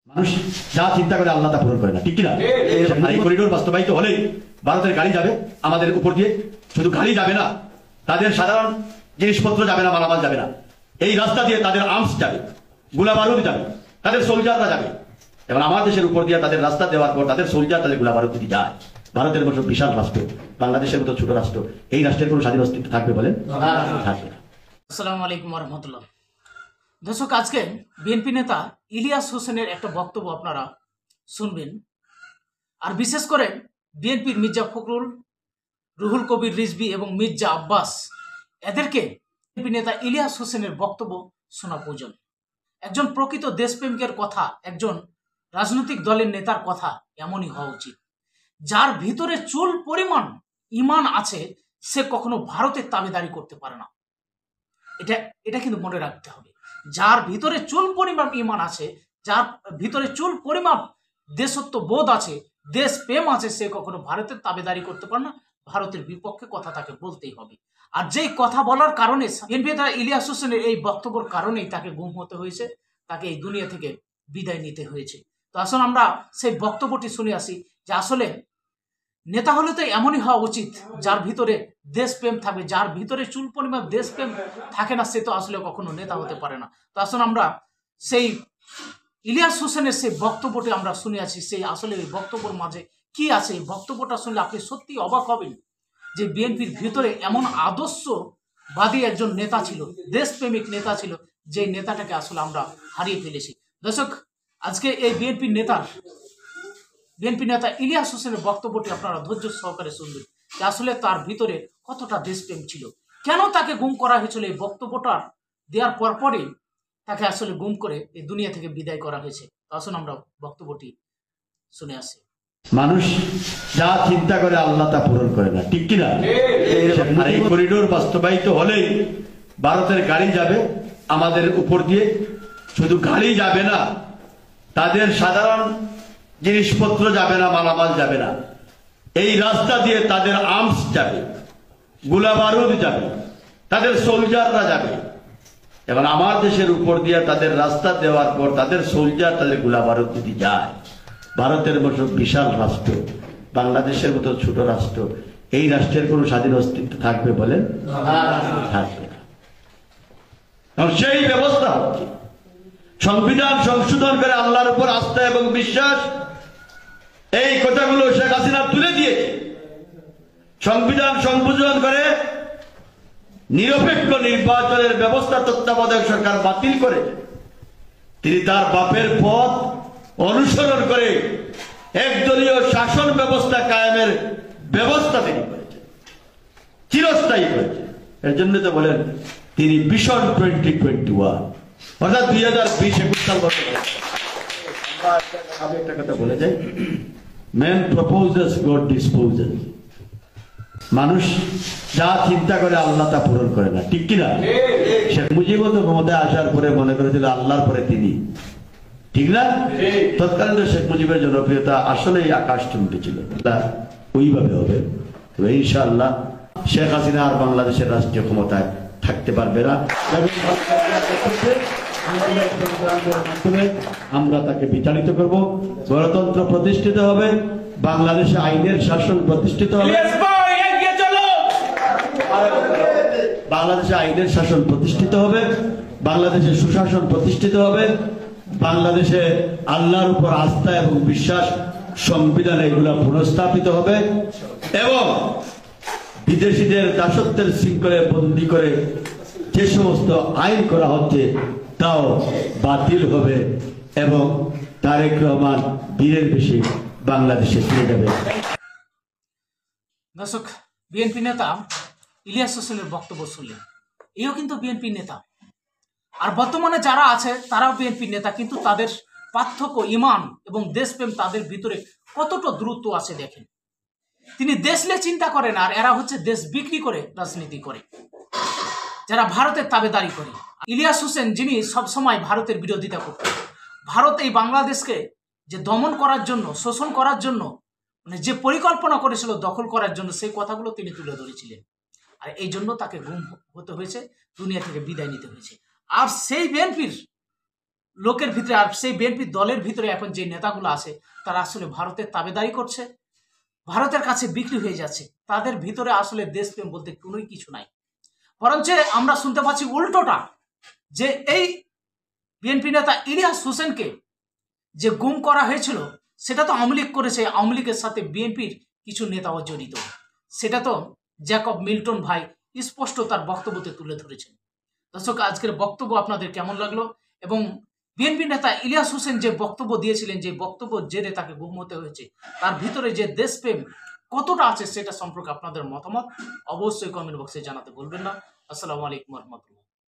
মানুষ যা চিন্তা করে আল্লাহ তা পূরণ করে না, ঠিক কিনা? এই করিডোর বাস্তবায়িত হলেই ভারতের গাড়ি যাবে আমাদের উপর দিয়ে। শুধু গাড়ি যাবে না, তাদের সাধারণ জিনিসপত্র যাবে না, মালামাল যাবে না। এই রাস্তা দিয়ে তাদের আর্মস যাবে, গোলা বারুদ যাবে, তাদের সোলজাররা যাবে। এবং আমার দেশের উপর দিয়ে তাদের রাস্তা দেওয়ার পর তাদের সোলজার তাদের গোলা বারুদ যদি যায়, ভারতের মতো বিশাল রাষ্ট্র, বাংলাদেশের মতো ছোট রাষ্ট্র, এই রাষ্ট্রের কোনো স্বাধীন অস্তিত্ব থাকবে বলেন? থাকবে না। আসসালামু আলাইকুম ওয়া রাহমাতুল্লাহ। দর্শক, আজকে বিএনপি নেতা ইলিয়াস হোসেনের একটা বক্তব্য আপনারা শুনবেন। আর বিশেষ করে বিএনপির মির্জা ফখরুল, রুহুল কবির রিজভী এবং মির্জা আব্বাস, এদেরকে বিএনপি নেতা ইলিয়াস হোসেনের বক্তব্য শোনা প্রয়োজন। একজন প্রকৃত দেশপ্রেমিকের কথা, একজন রাজনৈতিক দলের নেতার কথা এমনই হওয়া উচিত। যার ভিতরে চুল পরিমাণ ঈমান আছে, সে কখনো ভারতের তাবেদারি করতে পারে না। এটা কিন্তু মনে রাখতে হবে। যার ভিতরে চুল পরিমাণ ঈমান আছে, যার ভিতরে চুল পরিমাণ দেশত্ব বোধ আছে, দেশ প্রেম আছে, সে কখনো ভারতের তাবেদারি করতে পারে না। ভারতের বিপক্ষে কথা তাকে বলতেই হবে। আর যেই কথা বলার কারণে বিএনপি নেতা ইলিয়াস হোসেনের এই বক্তব্যের কারণেই তাকে গুম হতে হয়েছে, তাকে এই দুনিয়া থেকে বিদায় নিতে হয়েছে। তো আসলে আমরা সেই বক্তব্যটি শুনে আসি যে আসলে নেতা হলে তো এমনই হওয়া উচিত যার ভিতরে দেশপ্রেম থাকবে। যার ভিতরে চুল পরিমাণ দেশপ্রেম থাকে না, সে তো আসলে কখনো নেতা হতে পারে না। তো আসলে আমরা সেই ইলিয়াস হোসেনের সেই বক্তব্যটি আমরা শুনে আছি। সেই আসলে এই বক্তব্যের মাঝে কি আছে, এই বক্তব্যটা শুনলে আপনি সত্যি অবাক হবেন যে বিএনপির ভিতরে এমন আদর্শবাদী একজন নেতা ছিল, দেশপ্রেমিক নেতা ছিল, যে নেতাটাকে আসলে আমরা হারিয়ে ফেলেছি। দর্শক, আজকে এই বিএনপি নেতা ইলিয়াস হোসেনের বক্তব্যটি আপনারা ধৈর্য সহকারে শুনবেন যে আসলে তার ভিতরে কতটা দেশপ্রেম ছিল, কেন তাকে গুম করা হয়েছিল। এই বক্তব্যটা দেওয়ার পরপরই তাকে আসলে গুম করে এই দুনিয়া থেকে বিদায় করা হয়েছে। আসুন আমরা বক্তব্যটি শুনে আসি। মানুষ যা চিন্তা করে আল্লাহ তা পূরণ করে না, ঠিক কিনা? আর এই করিডোর বাস্তবায়িত হলেই ভারতের গাড়ি যাবে আমাদের উপর দিয়ে। শুধু গাড়ি যাবে না, তাদের সাধারণ জিনিসপত্র যাবে না, মালামাল যাবে না। এই রাস্তা দিয়ে তাদের আর্মস যাবে, গোলা বারুদ যাবে, তাদের সোলজাররা যাবে। এবং আমার দেশের উপর দিয়ে তাদের রাস্তা দেওয়ার পর তাদের সোলজার তাদের গোলা বারুদ যদি যায়, ভারতের মতো বিশাল রাষ্ট্র, বাংলাদেশের মতো ছোট রাষ্ট্র, এই রাষ্ট্রের কোন স্বাধীন অস্তিত্ব থাকবে বলেন? থাকবে না। সেই ব্যবস্থা হচ্ছে সংবিধান সংশোধন করে আল্লাহর উপর আস্থা এবং বিশ্বাস, এই কথাগুলো শেখ হাসিনা তুলে দিয়েছে। সংবিধান সংশোধন করে নিরপেক্ষ নির্বাচনের ব্যবস্থা তত্ত্বাবধায়ক সরকার বাতিল করে তিনি তার বাপের পথ অনুসরণ করে একদলীয় শাসন ব্যবস্থা কায়েমের ব্যবস্থা তিনি করেছেন, চিরস্থায়ী করেছেন। এর জন্য তো বলেন তিনি ভিশন 2021, অর্থাৎ 2020-21 সাল বছর। আমি একটা কথা বলে যাই, ম্যান প্রপোজেস গড ডিসপোজেস। মানুষ যা চিন্তা করে আল্লাহ তা পূরণ করে না, ঠিক কিনা? শেখ মুজিবও তো ক্ষমতায় আসার পরে মনে করেছিল আল্লাহর পরে তিনি, ঠিক না? তৎকালীন শেখ মুজিবের জনপ্রিয়তা আসলেই আকাশ চুম্বি ছিল। ওইভাবে হবে। তবে ইনশাআল্লাহ শেখ হাসিনা আর বাংলাদেশের রাষ্ট্রীয় ক্ষমতায় থাকতে পারবে না। আমরা তাকে বিচারিত করব, গণতন্ত্র প্রতিষ্ঠিত হবে, বাংলাদেশে আইনের শাসন প্রতিষ্ঠিত হবে, বাংলাদেশে আইনের শাসন প্রতিষ্ঠিত হবে, বাংলাদেশে সুশাসন প্রতিষ্ঠিত হবে, বাংলাদেশে আল্লাহর উপর আস্থা এবং বিশ্বাস, সংবিধানে এগুলা পুনঃস্থাপিত হবে এবং বিদেশিদের দাসত্বের শৃঙ্খলে বন্দী করে যে সমস্ত আইন করা হচ্ছে তাও বাতিল হবে এবং তারেক রহমান বীরের বেশি বাংলাদেশে ফিরে যাবে। দর্শক, বিএনপি নেতা ইলিয়াস হোসেনের বক্তব্য শুনলেন। এও কিন্তু বিএনপি নেতা, আর বর্তমানে যারা আছে তারাও বিএনপি নেতা, কিন্তু তাদের পার্থক্য ঈমান এবং দেশপ্রেম তাদের ভিতরে কতটা দ্রুত আছে দেখেন। তিনি দেশ নিয়ে চিন্তা করেন, আর এরা হচ্ছে দেশ বিক্রি করে রাজনীতি করে, যারা ভারতের তাবেদারি করে। ইলিয়াস হোসেন যিনি সবসময় ভারতের বিরোধিতা করতেন, ভারত এই বাংলাদেশকে যে দমন করার জন্য, শোষণ করার জন্য, মানে যে পরিকল্পনা করেছিল দখল করার জন্য, সেই কথাগুলো তিনি তুলে ধরেছিলেন। আর এই জন্য তাকে গুম হতে হয়েছে, দুনিয়া থেকে বিদায় নিতে হয়েছে। আর সেই বিএনপির লোকের ভিতরে আর সেই বিএনপি দলের ভিতরে এখন যে নেতাগুলো আছে তারা আসলে ভারতের তাবেদারি করছে, ভারতের কাছে বিক্রি হয়ে যাচ্ছে। তাদের ভিতরে আসলে দেশপ্রেম বলতে কোনোই কিছু নাই। বরঞ্চ আমরা শুনতে পাচ্ছি উল্টোটা, যে এই বিএনপি নেতা ইলিয়াস হোসেনকে যে গুম করা হয়েছিল সেটা তো আওয়ামী লীগ করেছে, আওয়ামী লীগের সাথে বিএনপির কিছু নেতাও জড়িত। সেটা তো জ্যাকব মিল্টন ভাই স্পষ্ট তার বক্তব্যতে তুলে ধরেছেন। দর্শক, আজকের বক্তব্য আপনাদের কেমন লাগলো এবং বিএনপি নেতা ইলিয়াস হোসেন যে বক্তব্য দিয়েছিলেন, যে বক্তব্য জেরে তাকে গুম হতে হয়েছে, তার ভিতরে যে দেশপ্রেম কতটা আছে সেটা সম্পর্কে আপনাদের মতামত অবশ্যই কমেন্ট বক্সে জানাতে ভুলবেন না। আসসালামু আলাইকুম রহমতুল্লাহ।